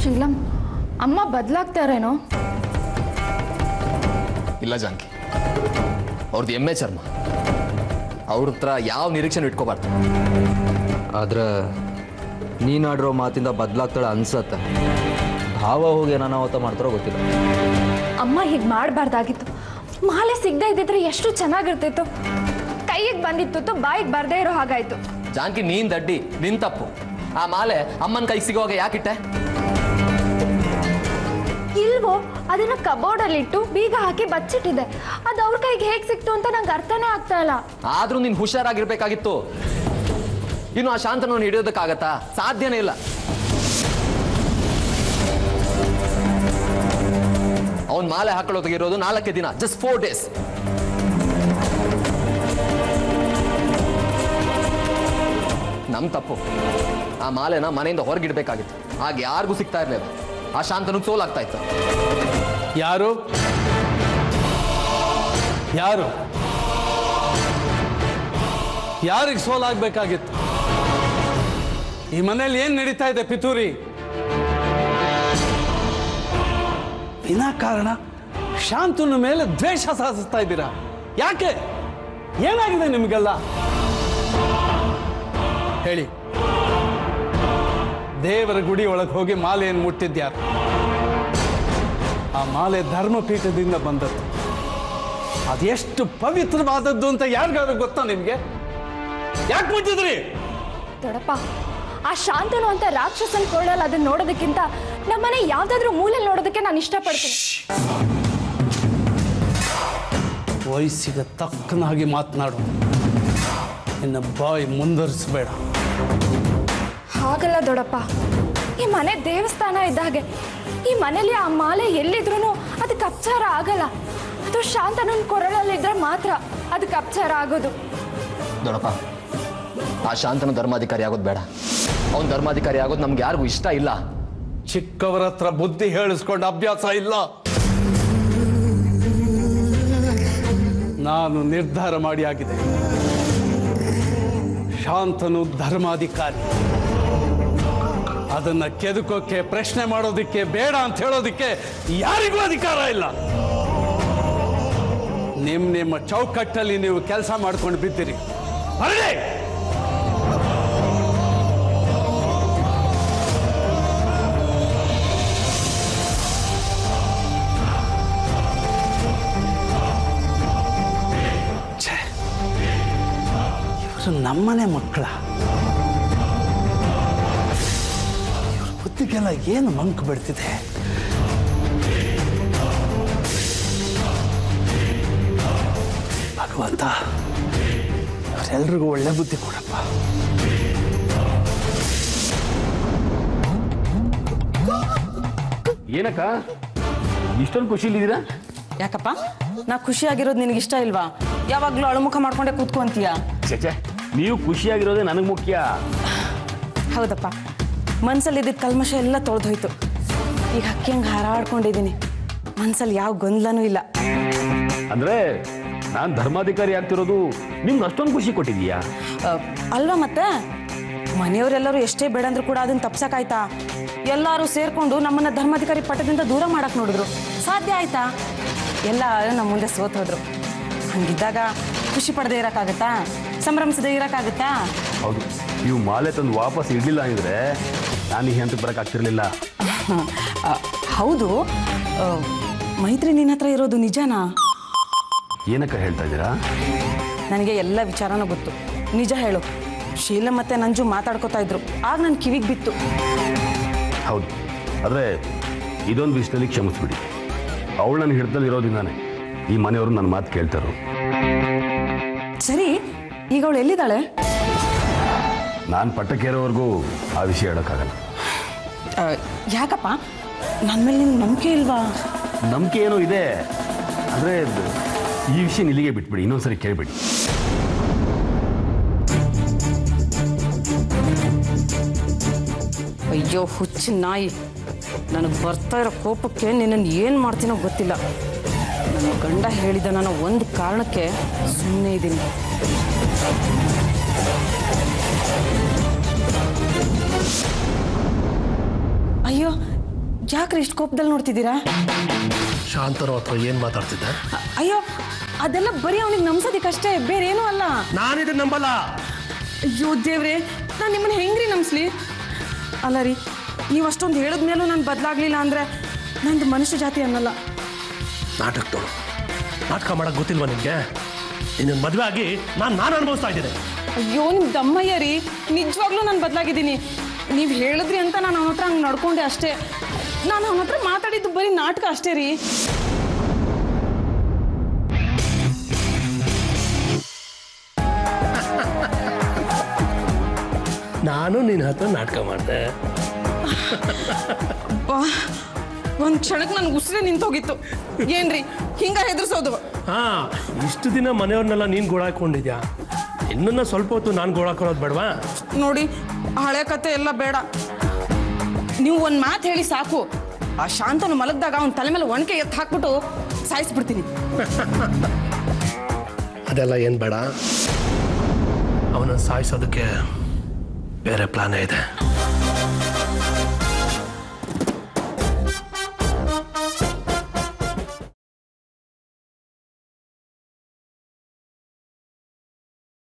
ಶೀಲಂ, ಅಮ್ಮ ಬದಲಾಗ್ತಾರೇನೋ? ಇಲ್ಲ ಜಾನಕಿ, ಅವ್ರದ್ದು ಎಮ್ಮೆ ಚರ್ಮ, ಅವ್ರ ಹತ್ರ ಯಾವ ನಿರೀಕ್ಷೆನೂ ಇಟ್ಕೋಬಾರ್ದು. ಆದ್ರೆ ನೀನಾಡಿರೋ ಮಾತಿಂದ ಬದಲಾಗ್ತಾಳೆ ಅನ್ಸತ್ತೆ. ಭಾವ ಹೋಗಿ ಏನಾನ ಅವತ್ತ ಮಾಡ್ತಾರೋ ಗೊತ್ತಿಲ್ಲ. ಅಮ್ಮ ಹೀಗೆ ಮಾಡಬಾರ್ದಾಗಿತ್ತು. ಮಾಲೆ ಸಿಗದೆ ಇದ್ದಿದ್ರೆ ಎಷ್ಟು ಚೆನ್ನಾಗಿರ್ತಿತ್ತು. ಕೈಗೆ ಬಂದಿತ್ತು, ಬಾಯಿಗೆ ಬರ್ದೇ ಇರೋ ಹಾಗಾಯ್ತು. ಜಾನಕಿ, ನೀನ್ ದಡ್ಡಿ, ನಿನ್ ತಪ್ಪು. ಆ ಮಾಲೆ ಅಮ್ಮನ ಕೈಗೆ ಸಿಗುವಾಗ ಯಾಕಿಟ್ಟೆ? ಇಲ್ವೋ, ಅದನ್ನ ಕಬೋರ್ಡಲ್ಲಿ ಇಟ್ಟು ಬೀಗ ಹಾಕಿ ಬಚ್ಚಿಟ್ಟಿದೆ. ಅದು ಅವ್ರ ಕೈಗೆ ಹೇಗೆ ಸಿಕ್ತು ಅಂತ ನಂಗೆ ಅರ್ಥನೇ ಆಗ್ತಾ ಇಲ್ಲ. ಆದ್ರೂ ನೀನ್ ಹುಷಾರಾಗಿರ್ಬೇಕಾಗಿತ್ತು. ಇನ್ನು ಆ ಶಾಂತನನ್ನು ಹಿಡಿಯೋದಕ್ಕಾಗತ್ತಾ? ಸಾಧ್ಯನೇ ಇಲ್ಲ. ಅವನ್ ಮಾಲೆ ಹಾಕೊಳ್ಳೋದಗಿರೋದು 4 ದಿನ, ಜಸ್ಟ್ 4 days. ನಮ್ ತಪ್ಪು. ಆ ಮಾಲೆನ ಮನೆಯಿಂದ ಹೊರಗಿಡ್ಬೇಕಾಗಿತ್ತು. ಆಗ ಯಾರಿಗೂ ಸಿಗ್ತಾ ಇರ್ಲಿಲ್ಲ. ಆ ಶಾಂತನು ಸೋಲಾಗ್ತಾ ಇತ್ತು. ಯಾರು ಯಾರು ಯಾರಿಗೆ ಸೋಲಾಗಬೇಕಾಗಿತ್ತು? ಈ ಮನೆಯಲ್ಲಿ ಏನ್ ನಡೀತಾ ಇದೆ ಪಿತೂರಿ? ವಿನಾಕಾರಣ ಶಾಂತನ ಮೇಲೆ ದ್ವೇಷ ಸಾಧಿಸ್ತಾ ಇದ್ದೀರಾ. ಯಾಕೆ? ಏನಾಗಿದೆ ನಿಮಗೆಲ್ಲ? ಹೇಳಿ. ದೇವರ ಗುಡಿ ಒಳಗೆ ಹೋಗಿ ಮಾಲೆಯನ್ನು ಮುಟ್ಟಿದ್ಯಾರು? ಆ ಮಾಲೆ ಧರ್ಮಪೀಠದಿಂದ ಬಂದದ್ದು. ಅದೆಷ್ಟು ಪವಿತ್ರವಾದದ್ದು ಅಂತ ಯಾರಿಗಾದ್ರೂ ಗೊತ್ತಾ ನಿಮ್ಗೆ? ಯಾಕೆ ಮುಟ್ಟಿದ್ರಿ? ದೊಡ್ಡಪ್ಪ, ಆ ಶಾಂತನು ಅಂತ ರಾಕ್ಷಸನ ಕೊಳ್ಳಲ್ಲ ಅದನ್ನ ನೋಡೋದಕ್ಕಿಂತ ನಮ್ಮನೆ ಯಾವ್ದಾದ್ರೂ ಮೂಲೆಯಲ್ಲಿ ನೋಡೋದಕ್ಕೆ ನಾನು ಇಷ್ಟಪಡ್ತೀನಿ. ವಯಸ್ಸಿಗೆ ತಕ್ಕನಾಗಿ ಮಾತನಾಡು. ಇನ್ನು ಬಾಯಿ ಮುಂದುವರಿಸಬೇಡ. ಹಾಗಲ್ಲ ದೊಡ್ಡಪ್ಪ, ಈ ಮನೆ ದೇವಸ್ಥಾನ ಇದ್ದಾಗೆ. ಈ ಮನೇಲಿ ಆ ಮಾಲೆ ಎಲ್ಲಿದ್ರೂ ಅದಕ್ಕೆ ಅಪಚಾರ ಆಗಲ್ಲ. ಅದು ಶಾಂತನನ್ ಕೊರಳಲ್ಲಿದ್ರೆ ಮಾತ್ರ ಅದಕ್ಕೆ ಅಪಚಾರ ಆಗೋದು. ದೊಡ್ಡಪ್ಪ, ಆ ಶಾಂತನು ಧರ್ಮಾಧಿಕಾರಿ ಆಗೋದು ಬೇಡ. ಅವನ್ ಧರ್ಮಾಧಿಕಾರಿ ಆಗೋದು ನಮ್ಗೆ ಯಾರಿಗೂ ಇಷ್ಟ ಇಲ್ಲ. ಚಿಕ್ಕವರ ಹತ್ರ ಬುದ್ಧಿ ಹೇಳಿಸ್ಕೊಂಡು ಅಭ್ಯಾಸ ಇಲ್ಲ. ನಾನು ನಿರ್ಧಾರ ಮಾಡಿ ಆಗಿದೆ. ಶಾಂತನು ಧರ್ಮಾಧಿಕಾರಿ. ಅದನ್ನ ಕೆದಕೋಕೆ, ಪ್ರಶ್ನೆ ಮಾಡೋದಿಕ್ಕೆ, ಬೇಡ ಅಂತ ಹೇಳೋದಿಕ್ಕೆ ಯಾರಿಗೂ ಅಧಿಕಾರ ಇಲ್ಲ. ನಿಮ್ಮ ಚೌಕಟ್ಟಲ್ಲಿ ನೀವು ಕೆಲಸ ಮಾಡ್ಕೊಂಡು ಬಿದ್ದಿರಿ. ಹೊರಡಿ. ಇವರು ನಮ್ಮನೆ ಮಕ್ಕಳ. ಇವ್ರ ಬುದ್ಧಿಗೆಲ್ಲ ಏನು ಮಂಕು ಬಿಡ್ತಿದೆ. ಭಗವಂತ ಅವರೆಲ್ರಿಗೂ ಒಳ್ಳೆ ಬುದ್ಧಿ ಕೊಡಪ್ಪ. ಏನಕ್ಕ ಇಷ್ಟೊಂದು ಖುಷಿಲಿದ್ದೀರಾ? ಯಾಕಪ್ಪ, ನಾ ಖುಷಿಯಾಗಿರೋದು ನಿನಗೆ ಇಷ್ಟ ಇಲ್ವಾ? ಯಾವಾಗ್ಲೂ ಅಳುಮುಖ ಮಾಡ್ಕೊಂಡೆ ಕೂತ್ಕೊಂತೀಯ? ಚೇಚೆ, ನೀವು ಖುಷಿಯಾಗಿರೋದೇ ನನಗೆ ಮುಖ್ಯ. ಹೌದಪ್ಪ, ಮನ್ಸಲ್ಲಿ ಇದ್ದಿದ್ದ ಕಲ್ಮಶ ಎಲ್ಲ ತೊಳೆದೋಯ್ತು. ಈಗ ಹಕ್ಕಿಯಂಗೆ ಹಾರಾಡ್ಕೊಂಡಿದ್ದೀನಿ. ಮನ್ಸಲ್ಲಿ ಯಾವ ಗೊಂದಲನೂ ಇಲ್ಲ. ಅಂದ್ರೆ ನಾನು ಧರ್ಮಾಧಿಕಾರಿ ಆಗ್ತಿರೋದು ನಿಮ್ಗೆ ಅಷ್ಟೊಂದು ಖುಷಿ ಕೊಟ್ಟಿದೀಯಾ? ಅಲ್ವಾ ಮತ್ತೆ? ಮನೆಯವರೆಲ್ಲರೂ ಎಷ್ಟೇ ಬೇಡ ಅಂದ್ರೂ ಕೂಡ ಅದನ್ನ ತಪ್ಸಕ್ಕಾಯ್ತಾ? ಎಲ್ಲರೂ ಸೇರ್ಕೊಂಡು ನಮ್ಮನ್ನ ಧರ್ಮಾಧಿಕಾರಿ ಪಟ್ಟದಿಂದ ದೂರ ಮಾಡಕ್ ನೋಡಿದ್ರು. ಸಾಧ್ಯ ಆಯ್ತಾ? ಎಲ್ಲ ನಮ್ಮ ಮುಂದೆ ಸೋತೋದ್ರು. ಹಂಗಿದ್ದಾಗ ಖುಷಿ ಪಡದೆ ಇರೋಕ್ಕಾಗತ್ತಾ? ಸಂಭ್ರಮಿಸದೆ ಇರೋಕ್ಕಾಗತ್ತಾ? ಹೌದು, ನೀವು ಮಾಲೆ ತಂದು ವಾಪಸ್ ಇಡ್ಲಿಲ್ಲ ಅಂದ್ರೆ ನಾನು ಈ ಹಂತಕ್ಕೆ ಬರೋಕ್ಕಾಗ್ತಿರ್ಲಿಲ್ಲ. ಹೌದು, ಮೈತ್ರಿ ನಿನ್ನ ಹತ್ರ ಇರೋದು ನಿಜನಾ? ಏನಕ್ಕ ಹೇಳ್ತಾ ಇದ್ದೀರಾ? ನನಗೆ ಎಲ್ಲ ವಿಚಾರನೂ ಗೊತ್ತು. ನಿಜ ಹೇಳು. ಶೀಲ ಮತ್ತೆ ನಂಜು ಮಾತಾಡ್ಕೋತಾ ಇದ್ರು, ಆಗ ನನ್ನ ಕಿವಿಗೆ ಬಿತ್ತು. ಹೌದು, ಆದರೆ ಇದೊಂದು ವಿಷಯದಲ್ಲಿ ಕ್ಷಮಿಸ್ಬಿಡಿ. ಅವಳು ನನ್ನ ಹಿಡ್ದಲ್ಲಿ ಇರೋದ್ರಿಂದಾನೆ ಈ ಮನೆಯವರು ನನ್ನ ಮಾತು ಕೇಳ್ತಾರೋ. ಸರಿ, ಈಗ ಅವಳು ಎಲ್ಲಿದ್ದಾಳೆ? ನಾನು ಪಟ್ಟಕ್ಕೇರೋವರೆಗೂ ಆ ವಿಷಯ ಹೇಳೋಕ್ಕಾಗಲ್ಲ. ಯಾಕಪ್ಪ, ನನ್ನ ಮೇಲೆ ನಿಮ್ಗೆ ನಂಬಿಕೆ ಇಲ್ವಾ? ನಂಬಿಕೆ ಏನೋ ಇದೆ, ಆದರೆ ಈ ವಿಷಯ ಇಲ್ಲಿಗೆ ಬಿಟ್ಬಿಡಿ. ಇನ್ನೊಂದ್ಸರಿ ಕೇಳಿಬಿಡಿ. ಅಯ್ಯೋ ಹುಚ್ಚು ನಾಯಿ, ನನಗೆ ಬರ್ತಾ ಇರೋ ಕೋಪಕ್ಕೆ ನಿನ್ನನ್ನು ಏನು ಮಾಡ್ತೀನೋ ಗೊತ್ತಿಲ್ಲ. ನನ್ನ ಗಂಡ ಹೇಳಿದ ನಾನು ಒಂದು ಕಾರಣಕ್ಕೆ ಸುಮ್ಮನೆ ಇದ್ದೀನಿ. ಅಯ್ಯೋ, ಯಾಕ್ರಿ ಇಷ್ಟು ಕೋಪದಲ್ಲಿ ನೋಡ್ತಿದ್ದೀರಾ? ಶಾಂತನೋ ಅಥವಾ ಏನು ಮಾತಾಡ್ತಿದ್ದೆ? ಅಯ್ಯೋ ಅದೆಲ್ಲ ಬರೀ ಅವನಿಗೆ ನಂಬ್ಸೋದಿಕ್ಕಷ್ಟೇ, ಬೇರೆ ಏನೂ ಅಲ್ಲ. ನಾನಿದನ್ನ ನಂಬಲ್ಲ. ಅಯ್ಯೋ ದೇವ್ರೆ, ನಾನು ನಿಮ್ಮನ್ನ ಹೆಂಗ್ರಿ ನಂಬಿಸ್ಲಿ? ಅಲ್ಲ ರೀ, ನೀವು ಅಷ್ಟೊಂದು ಹೇಳಿದ್ಮೇಲೂ ನಾನು ಬದಲಾಗ್ಲಿಲ್ಲ ಅಂದರೆ ನಂದು ಮನುಷ್ಯ ಜಾತಿ ಅನ್ನಲ್ಲ. ನಾಟಕದೋಳು ನಾಟಕ ಮಾಡಕ್ಕೆ ಗೊತ್ತಿಲ್ವಾ ನಿಮಗೆ? ನಿನ್ನ ಮದುವೆ ಆಗಿ ನಾನು ಅನುಭವಿಸ್ತಾ ಇದ್ದೀನಿ. ಅಯ್ಯೋ ನಿಮ್ಮ ದಮ್ಮಯ್ಯ ರೀ, ನಿಜವಾಗ್ಲೂ ನಾನು ಬದಲಾಗಿದ್ದೀನಿ. ನೀವು ಹೇಳಿದ್ರಿ ಅಂತ ನಾನು ಅವನ ಹತ್ರ ಹಂಗೆ ನಡ್ಕೊಂಡೆ ಅಷ್ಟೇ. ನಾನು ಅವನ ಹತ್ರ ಮಾತಾಡಿದ್ದು ಬರೀ ನಾಟಕ ಅಷ್ಟೇ ರೀ. ನಾನು ನಿನ್ನ ಹತ್ರ ನಾಟಕ ಮಾಡಿದೆ. ಒಂದು ಕ್ಷಣಕ್ಕೆ ನನಗೆ ಉಸಿರೇ ನಿಂತೋಗಿತ್ತು. ಏನ್ರಿ ಹಿಂಗ ಹೆದರ್ಸೋದು? ಇಷ್ಟು ದಿನ ಮನೆಯವ್ರನ್ನೆಲ್ಲ ನೀನು ಗೋಳಾಕೊಂಡಿದ್ಯಾ, ಇನ್ನೂ ಸ್ವಲ್ಪ ಹೊತ್ತು ನಾನು ಗೋಳಾಕೊಳ್ಳೋದು ಬೇಡವಾ? ನೋಡಿ, ಹಳೆ ಕತೆ ಎಲ್ಲ ಬೇಡ. ನೀವು ಒಂದು ಮಾತು ಹೇಳಿ ಸಾಕು, ಆ ಶಾಂತನು ಮಲಗ್ದಾಗ ಅವನ ತಲೆ ಮೇಲೆ ಒಣಕೆ ಎತ್ತು ಹಾಕ್ಬಿಟ್ಟು ಸಾಯಿಸ್ಬಿಡ್ತೀನಿ. ಅದೆಲ್ಲ ಏನು ಬೇಡ, ಅವನನ್ನು ಸಾಯಿಸೋದಕ್ಕೆ ಬೇರೆ ಪ್ಲಾನೇ ಇದೆ.